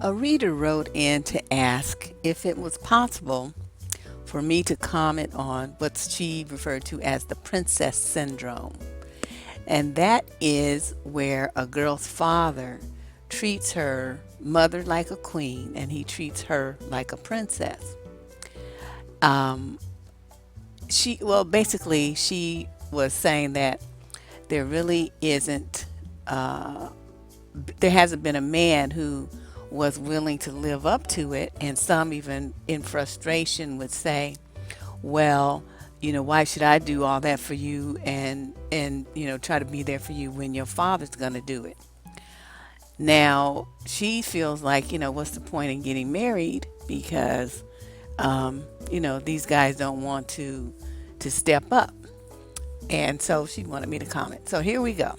A reader wrote in to ask if it was possible for me to comment on what she referred to as the princess syndrome. And that is where a girl's father treats her mother like a queen and he treats her like a princess. Um, basically, she was saying that there really isn't, uh, there hasn't been a man who was willing to live up to it. And some, even in frustration, would say, well, why should I do all that for you and try to be there for you when your father's going to do it? Now, she feels like, what's the point in getting married because these guys don't want to step up. And so she wanted me to comment. So here we go.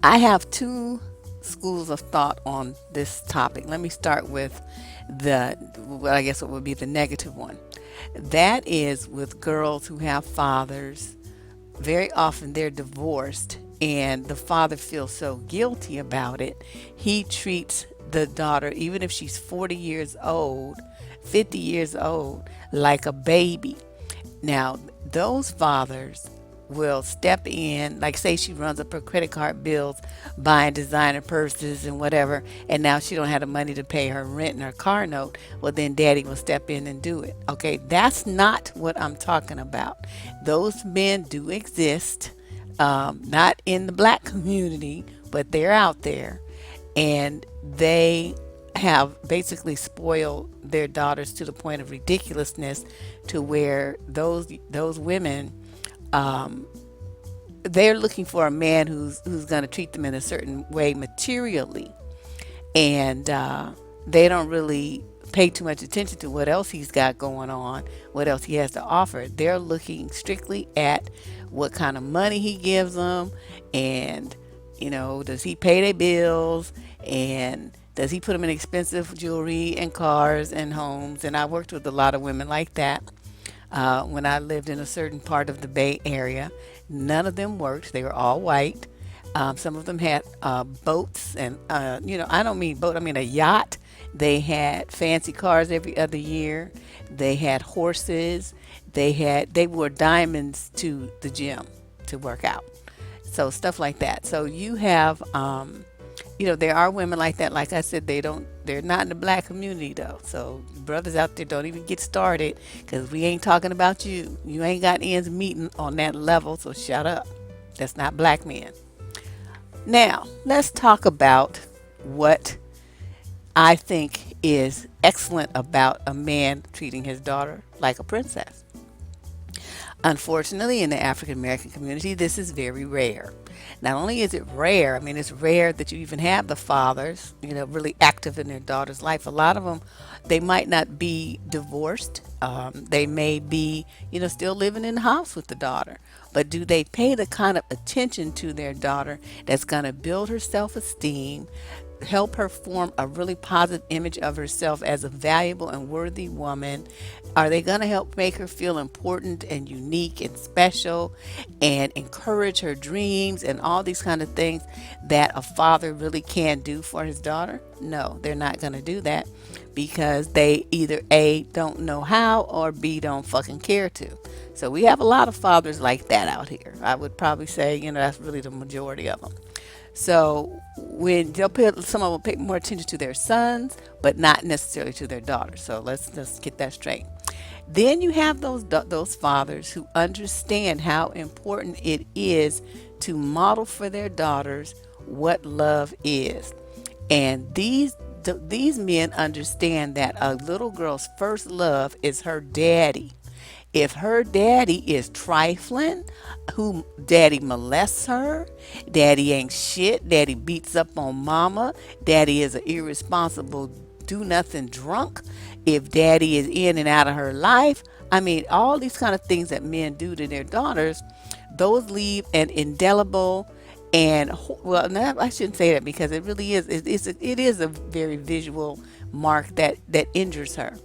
I have two schools of thought on this topic. Let me start with I guess it would be the negative one. That is with girls who have fathers. Very often they're divorced, and the father feels so guilty about it. He treats the daughter, even if she's 40 years old, 50 years old, like a baby. Now, those fathers will step in, like say she runs up her credit card bills, buying designer purses and whatever, and now she don't have the money to pay her rent and her car note. Well, then daddy will step in and do it. Okay, that's not what I'm talking about. Those men do exist, not in the black community, but they're out there, and they have basically spoiled their daughters to the point of ridiculousness, to where those women, um, they're looking for a man who's going to treat them in a certain way materially, and they don't really pay too much attention to what else he's got going on, what else he has to offer. They're looking strictly at what kind of money he gives them, and does he pay their bills, and does he put them in expensive jewelry and cars and homes. And I worked with a lot of women like that when I lived in a certain part of the Bay Area. None of them worked. They were all white. Some of them had boats, and I don't mean boat. I mean a yacht. They had fancy cars every other year. They had horses. They wore diamonds to the gym to work out. So stuff like that. So you have, there are women like that. Like I said, they're not in the black community though. So brothers out there, don't even get started, because we ain't talking about you. You ain't got ends meeting on that level. So shut up. That's not black men. Now let's talk about what I think is excellent about a man treating his daughter like a princess. Unfortunately, in the African American community, this is very rare. Not only is it rare, I mean, it's rare that you even have the fathers, really active in their daughter's life. A lot of them, they might not be divorced. They may be, still living in the house with the daughter. But do they pay the kind of attention to their daughter that's going to build her self esteem, help her form a really positive image of herself as a valuable and worthy woman? Are they going to help make her feel important and unique and special, and encourage her dreams and all these kind of things that a father really can do for his daughter? No, they're not going to do that, because they either A, don't know how, or B, don't fucking care to. So we have a lot of fathers like that out here. I would probably say, that's really the majority of them. So when some of them pay more attention to their sons, but not necessarily to their daughters. So let's just get that straight. Then you have those fathers who understand how important it is to model for their daughters what love is, and these men understand that a little girl's first love is her daddy. If her daddy is trifling, who daddy molests her, daddy ain't shit, daddy beats up on mama, daddy is an irresponsible do nothing drunk, if daddy is in and out of her life, I mean, all these kind of things that men do to their daughters, those leave an indelible and, well, no, I shouldn't say that, because it really is, it is a very visual mark that injures her,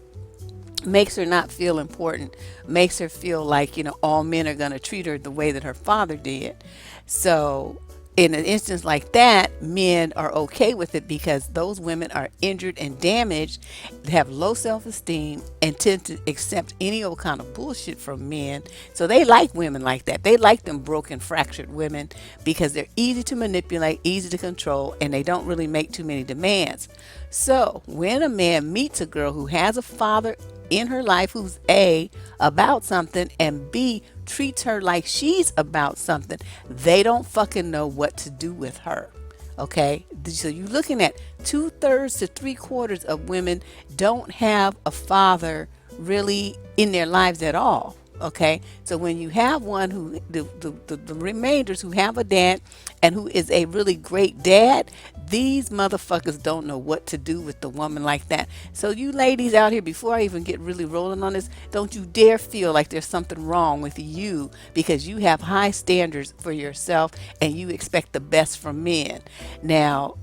makes her not feel important, makes her feel like, all men are going to treat her the way that her father did. So in an instance like that, men are okay with it because those women are injured and damaged, have low self esteem, and tend to accept any old kind of bullshit from men. So they like women like that. They like them broken, fractured women because they're easy to manipulate, easy to control, and they don't really make too many demands. So when a man meets a girl who has a father in her life who's A, about something, and B, treats her like she's about something, they don't fucking know what to do with her. Okay, so you're looking at 2/3 to 3/4 of women don't have a father really in their lives at all. Okay, so when you have one who the remainders who have a dad and who is a really great dad, these motherfuckers don't know what to do with the woman like that. So you ladies out here, before I even get really rolling on this, don't you dare feel like there's something wrong with you because you have high standards for yourself and you expect the best from men. Now,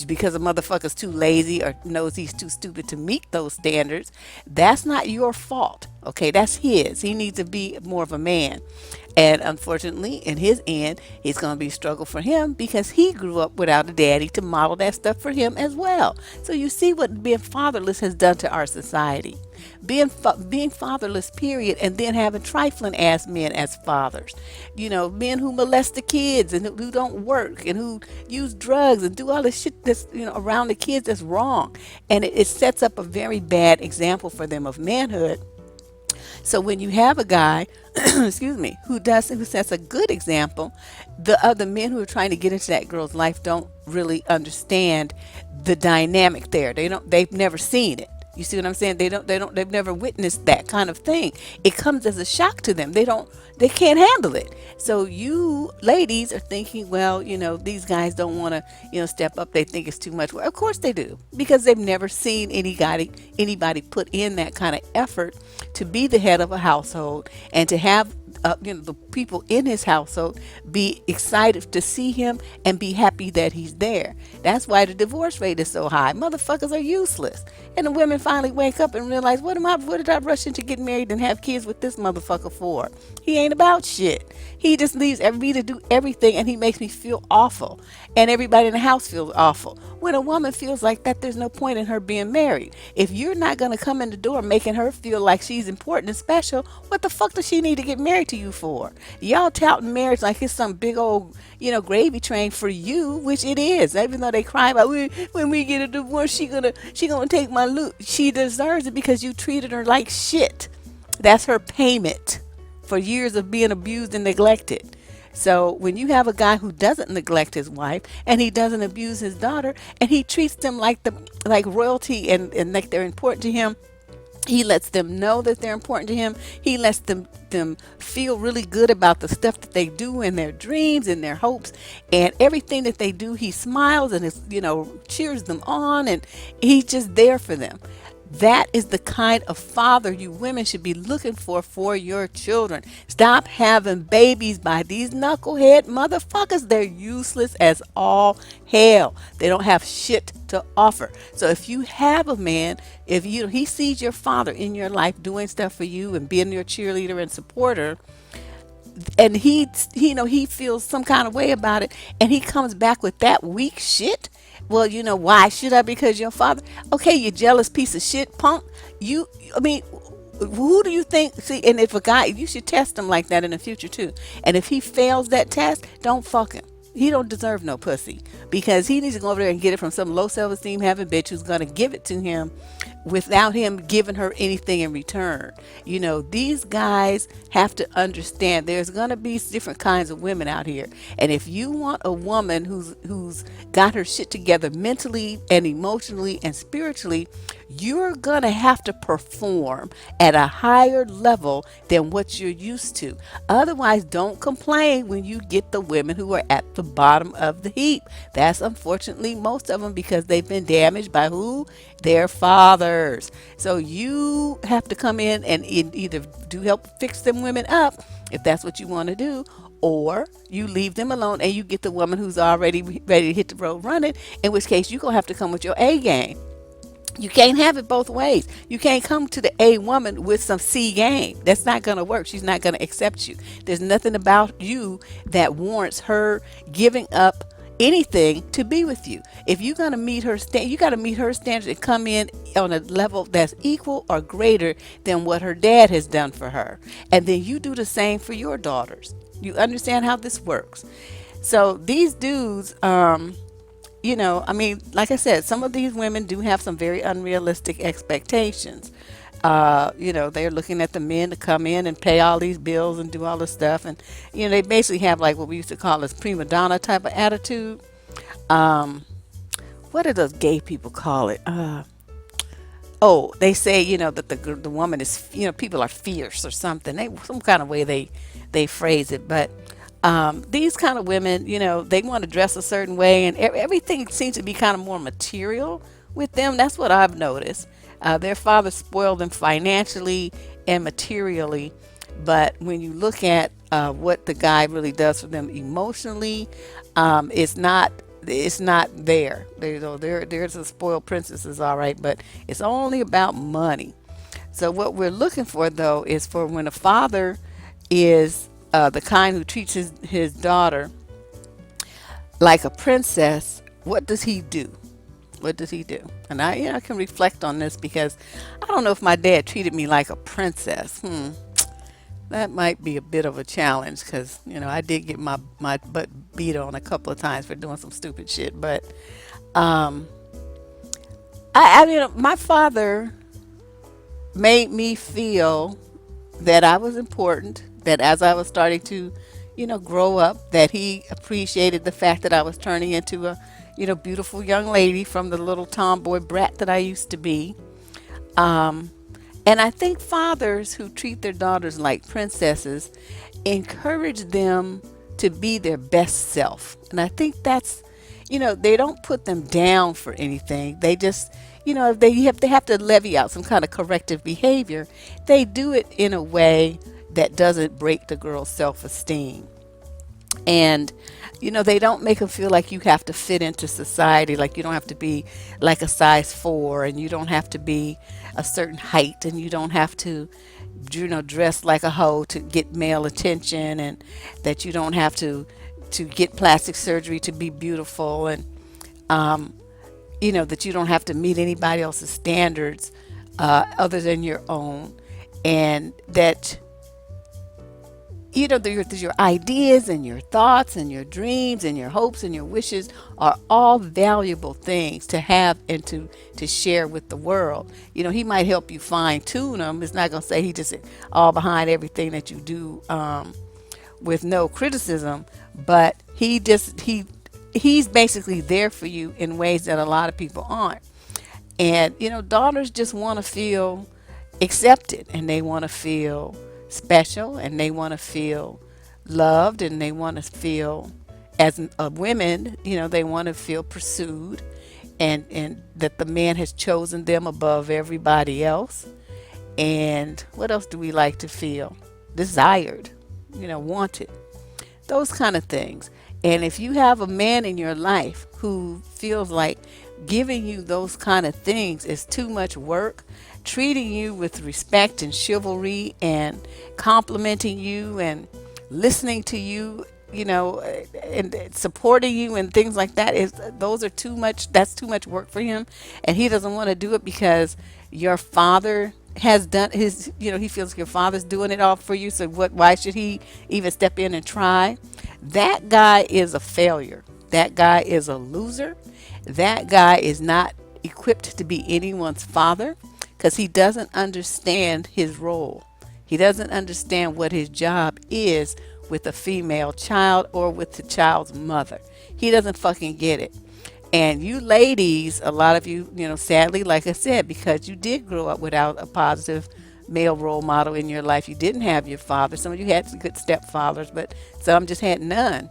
because a motherfucker's too lazy or knows he's too stupid to meet those standards, that's not your fault. Okay, that's his. He needs to be more of a man. And unfortunately, in his end, it's going to be a struggle for him because he grew up without a daddy to model that stuff for him as well. So you see what being fatherless has done to our society. Being fatherless, period, and then having trifling ass men as fathers. You know, men who molest the kids and who don't work and who use drugs and do all this shit that's, around the kids that's wrong. And it sets up a very bad example for them of manhood. So when you have a guy, excuse me, who sets a good example, the other men who are trying to get into that girl's life don't really understand the dynamic there. They've never seen it. You see what I'm saying? They've never witnessed that kind of thing. It comes as a shock to them. They can't handle it. So you ladies are thinking, well, these guys don't want to, step up. They think it's too much. Well, of course they do, because they've never seen anybody put in that kind of effort to be the head of a household and to have the people in his household be excited to see him and be happy that he's there. That's why the divorce rate is so high. Motherfuckers are useless. And the women finally wake up and realize, what did I rush into getting married and have kids with this motherfucker for? He ain't about shit. He just leaves me to do everything, and he makes me feel awful. And everybody in the house feels awful. When a woman feels like that, there's no point in her being married. If you're not going to come in the door making her feel like she's important and special, what the fuck does she need to get married to you for? Y'all touting marriage like it's some big old, gravy train for you, which it is. Even though they cry about, when we get a divorce, she gonna take my loot. She deserves it because you treated her like shit. That's her payment for years of being abused and neglected. So when you have a guy who doesn't neglect his wife and he doesn't abuse his daughter and he treats them like royalty and like they're important to him, he lets them know that they're important to him. He lets them feel really good about the stuff that they do in their dreams and their hopes, and everything that they do. He smiles and cheers them on, and he's just there for them. That is the kind of father you women should be looking for your children. Stop having babies by these knucklehead motherfuckers. They're useless as all hell. They don't have shit to offer. So if you have a man, if he sees your father in your life doing stuff for you and being your cheerleader and supporter, and he feels some kind of way about it, and he comes back with that weak shit. Well, why should I? Because your father. Okay, you jealous piece of shit punk. Who do you think? See, and if a guy, you should test him like that in the future too. And if he fails that test, don't fuck him. He don't deserve no pussy, because he needs to go over there and get it from some low self-esteem having bitch who's going to give it to him without him giving her anything in return. These guys have to understand there's going to be different kinds of women out here. And if you want a woman who's got her shit together mentally and emotionally and spiritually, you're going to have to perform at a higher level than what you're used to. Otherwise, don't complain when you get the women who are at the bottom of the heap. That's unfortunately most of them, because they've been damaged by who? Their fathers. So you have to come in and either do help fix them women up, if that's what you want to do, or you leave them alone and you get the woman who's already ready to hit the road running, in which case you're going to have to come with your A game. You can't have it both ways. You can't come to the A woman with some C game. That's not going to work. She's not going to accept you. There's nothing about you that warrants her giving up anything to be with you. If you're going to meet her you got to meet her standards and come in on a level that's equal or greater than what her dad has done for her. And then you do the same for your daughters. You understand how this works. So these dudes, I mean, like I said, some of these women do have some very unrealistic expectations. They're looking at the men to come in and pay all these bills and do all this stuff. And, they basically have like what we used to call this prima donna type of attitude. Um, what do those gay people call it? Oh, they say, that the woman is, people are fierce or something. Some kind of way they phrase it. But these kind of women, they want to dress a certain way, and everything seems to be kind of more material with them. That's what I've noticed. Their father spoiled them financially and materially, but when you look at what the guy really does for them emotionally, it's not. It's not there. There's a spoiled princesses, all right, but it's only about money. So what we're looking for, though, is for when a father is the kind who treats his daughter like a princess. What does he do? What does he do? And I can reflect on this because I don't know if my dad treated me like a princess. That might be a bit of a challenge because I did get my butt beat on a couple of times for doing some stupid shit. But um, my father made me feel that I was important, that as I was starting to, grow up, that he appreciated the fact that I was turning into a, beautiful young lady from the little tomboy brat that I used to be. Um, and I think fathers who treat their daughters like princesses encourage them to be their best self. And I think that's, they don't put them down for anything. They just, if they have to levy out some kind of corrective behavior, they do it in a way that doesn't break the girl's self-esteem. And they don't make them feel like you have to fit into society, like you don't have to be like a size 4, and you don't have to be a certain height, and you don't have to dress like a hoe to get male attention, and that you don't have to get plastic surgery to be beautiful, and um, that you don't have to meet anybody else's standards other than your own, and that your ideas and your thoughts and your dreams and your hopes and your wishes are all valuable things to have and to share with the world. He might help you fine tune them. It's not going to say he just all behind everything that you do with no criticism, but he's basically there for you in ways that a lot of people aren't. And daughters just want to feel accepted, and they want to feel special, and they want to feel loved, and they want to feel as women, they want to feel pursued, and that the man has chosen them above everybody else. And what else do we like to feel? Desired, wanted, those kind of things. And if you have a man in your life who feels like giving you those kind of things is too much work, treating you with respect and chivalry, and complimenting you and listening to you, and supporting you and things like that, those are too much. That's too much work for him, and he doesn't want to do it because your father has done his. He feels like your father's doing it all for you. So why should he even step in and try? That guy is a failure. That guy is a loser. That guy is not equipped to be anyone's father because he doesn't understand his role. He doesn't understand what his job is with a female child or with the child's mother. He doesn't fucking get it. And you ladies, a lot of you, sadly, like I said, because you did grow up without a positive male role model in your life. You didn't have your father. Some of you had some good stepfathers, but some just had none.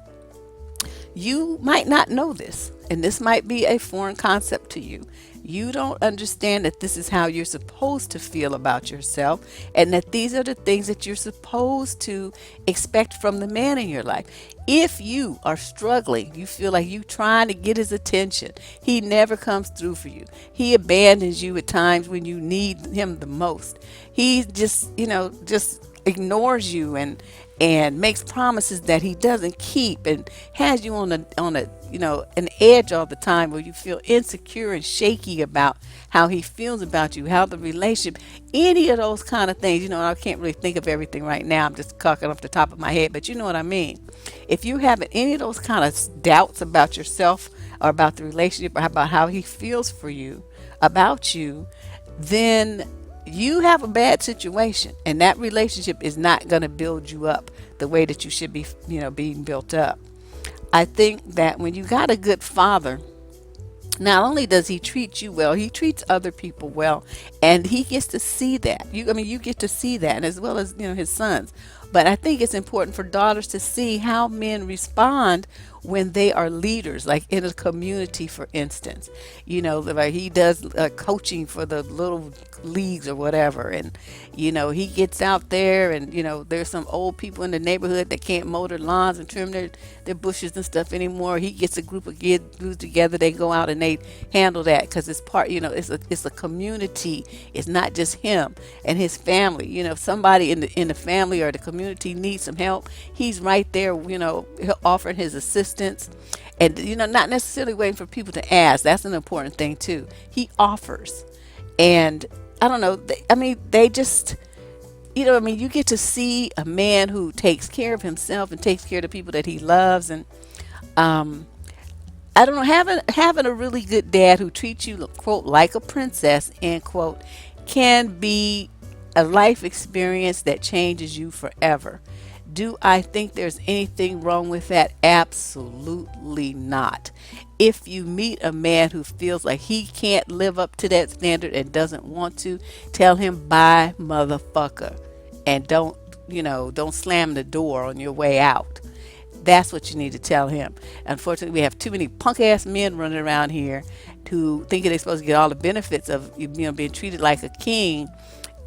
You might not know this, and this might be a foreign concept to you. You don't understand that this is how you're supposed to feel about yourself, and that these are the things that you're supposed to expect from the man in your life. If you are struggling, you feel like you trying to get his attention, he never comes through for you. He abandons you at times when you need him the most. He just, just ignores you and makes promises that he doesn't keep, and has you on a an edge all the time, where you feel insecure and shaky about how he feels about you, how the relationship, any of those kind of things. I can't really think of everything right now. I'm just talking off the top of my head, but you know what I mean. If you have any of those kind of doubts about yourself, or about the relationship, or about how he feels for you, about you, then you have a bad situation, and that relationship is not going to build you up the way that you should be, being built up. I think that when you got a good father, not only does he treat you well, he treats other people well, and he gets to see that. You get to see that, and as well as his sons. But I think it's important for daughters to see how men respond when they are leaders, like in a community, for instance. Like he does coaching for the little leagues or whatever, and he gets out there, and there's some old people in the neighborhood that can't mow their lawns and trim their bushes and stuff anymore. He gets a group of kids together, they go out and they handle that, because it's part, it's a community. It's not just him and his family. If somebody in the family or the community needs some help, he's right there, offering his assistance, and not necessarily waiting for people to ask. That's an important thing too. He offers. And I don't know, they just, you get to see a man who takes care of himself and takes care of the people that he loves. And I don't know, having a really good dad who treats you, quote, like a princess, end quote, can be a life experience that changes you forever. Do I think there's anything wrong with that? Absolutely not. If you meet a man who feels like he can't live up to that standard and doesn't want to, tell him bye, motherfucker. And don't slam the door on your way out. That's what you need to tell him. Unfortunately, we have too many punk ass men running around here who think they're supposed to get all the benefits of being treated like a king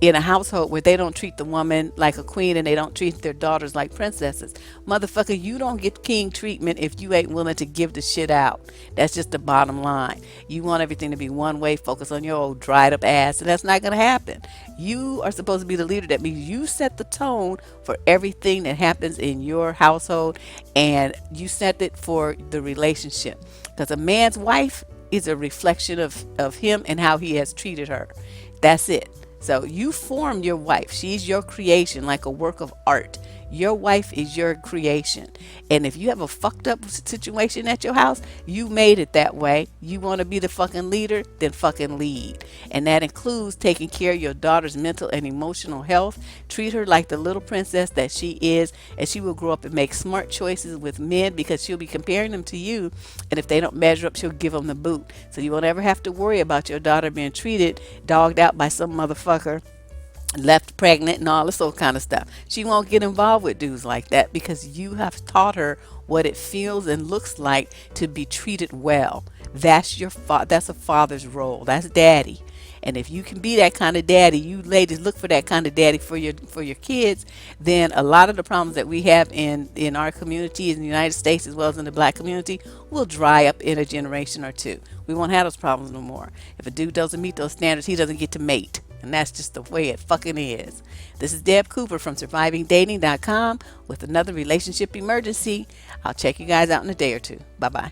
in a household where they don't treat the woman like a queen, and they don't treat their daughters like princesses. Motherfucker, you don't get king treatment if you ain't willing to give the shit out. That's just the bottom line. You want everything to be one way, focus on your old dried up ass, and that's not going to happen. You are supposed to be the leader. That means you set the tone for everything that happens in your household, and you set it for the relationship. Because a man's wife is a reflection of him and how he has treated her. That's it. So you formed your wife. She's your creation, like a work of art. Your wife is your creation. And if you have a fucked up situation at your house, you made it that way. You want to be the fucking leader, then fucking lead. And that includes taking care of your daughter's mental and emotional health. Treat her like the little princess that she is, and she will grow up and make smart choices with men, because she'll be comparing them to you. And if they don't measure up, she'll give them the boot. So you won't ever have to worry about your daughter being treated, dogged out by some motherfucker, left pregnant, and all this old kind of stuff. She won't get involved with dudes like that, because you have taught her what it feels and looks like to be treated well. That's that's a father's role. That's daddy. And if you can be that kind of daddy, you ladies look for that kind of daddy for your kids, then a lot of the problems that we have in our community in the United States, as well as in the black community, will dry up in a generation or two. We won't have those problems no more. If a dude doesn't meet those standards, he doesn't get to mate. And that's just the way it fucking is. This is Deb Cooper from survivingdating.com with another relationship emergency. I'll check you guys out in a day or two. Bye bye.